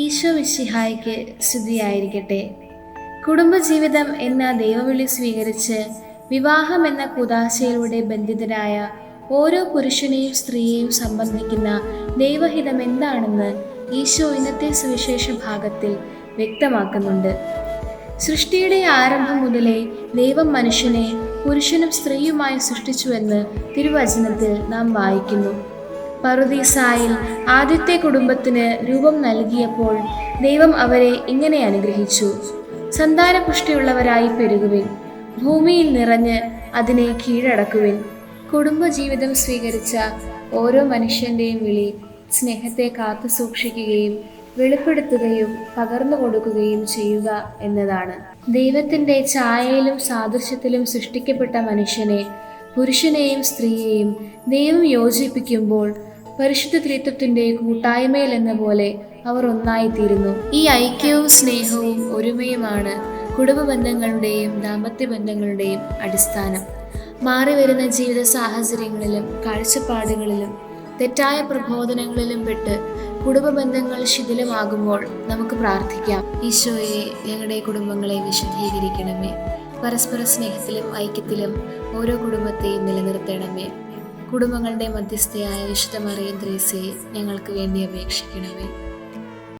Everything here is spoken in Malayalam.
ഈശോ മിശിഹായ്ക്ക് സ്തുതിയായിരിക്കട്ടെ. കുടുംബജീവിതം എന്ന ദൈവവിളി സ്വീകരിച്ച് വിവാഹം എന്ന കൂദാശയിലൂടെ ബന്ധിതരായ ഓരോ പുരുഷനെയും സ്ത്രീയെയും സംബന്ധിക്കുന്ന ദൈവഹിതം എന്താണെന്ന് ഈശോ ഇന്നത്തെ സുവിശേഷ ഭാഗത്തിൽ വ്യക്തമാക്കുന്നുണ്ട്. സൃഷ്ടിയുടെ ആരംഭം മുതലേ ദൈവം മനുഷ്യനെ പുരുഷനും സ്ത്രീയുമായി സൃഷ്ടിച്ചുവെന്ന് തിരുവചനത്തിൽ നാം വായിക്കുന്നു. പറുദീസായിൽ ആദ്യത്തെ കുടുംബത്തിന് രൂപം നൽകിയപ്പോൾ ദൈവം അവരെ ഇങ്ങനെ അനുഗ്രഹിച്ചു: സന്താനപുഷ്ടിയുള്ളവരായി പെരുകുവിൻ, ഭൂമിയിൽ നിറഞ്ഞ് അതിനെ കീഴടക്കുവിൻ. കുടുംബജീവിതം സ്വീകരിച്ച ഓരോ മനുഷ്യന്റെയും വിളി സ്നേഹത്തെ കാത്തു സൂക്ഷിക്കുകയും വെളിപ്പെടുത്തുകയും പകർന്നു കൊടുക്കുകയും ചെയ്യുക എന്നതാണ്. ദൈവത്തിന്റെ ഛായയിലും സാദൃശ്യത്തിലും സൃഷ്ടിക്കപ്പെട്ട മനുഷ്യനെ, പുരുഷനെയും സ്ത്രീയെയും ദൈവം യോജിപ്പിക്കുമ്പോൾ പരിശുദ്ധ ത്രിത്വത്തിന്റെ കൂട്ടായ്മയിൽ എന്ന പോലെ അവർ ഒന്നായിത്തീരുന്നു. ഈ ഐക്യവും സ്നേഹവും ഒരുമയുമാണ് കുടുംബ ബന്ധങ്ങളുടെയും ദാമ്പത്യ ബന്ധങ്ങളുടെയും അടിസ്ഥാനം. മാറിവരുന്ന ജീവിത സാഹചര്യങ്ങളിലും കാഴ്ചപ്പാടുകളിലും തെറ്റായ പ്രബോധനങ്ങളിലും പെട്ട് കുടുംബ ബന്ധങ്ങൾ ശിഥിലമാകുമ്പോൾ നമുക്ക് പ്രാർത്ഥിക്കാം: ഈശോയെ, ഞങ്ങളുടെ കുടുംബങ്ങളെ വിശുദ്ധീകരിക്കണമേ. പരസ്പര സ്നേഹത്തിലും ഐക്യത്തിലും ഓരോ കുടുംബത്തെയും നിലനിർത്തണമേ. കുടുംബങ്ങളുടെ മധ്യസ്ഥയായ വിശുദ്ധ മറിയം ത്രേസ്യയെ ഞങ്ങൾക്ക് വേണ്ടി അപേക്ഷിക്കണമേ.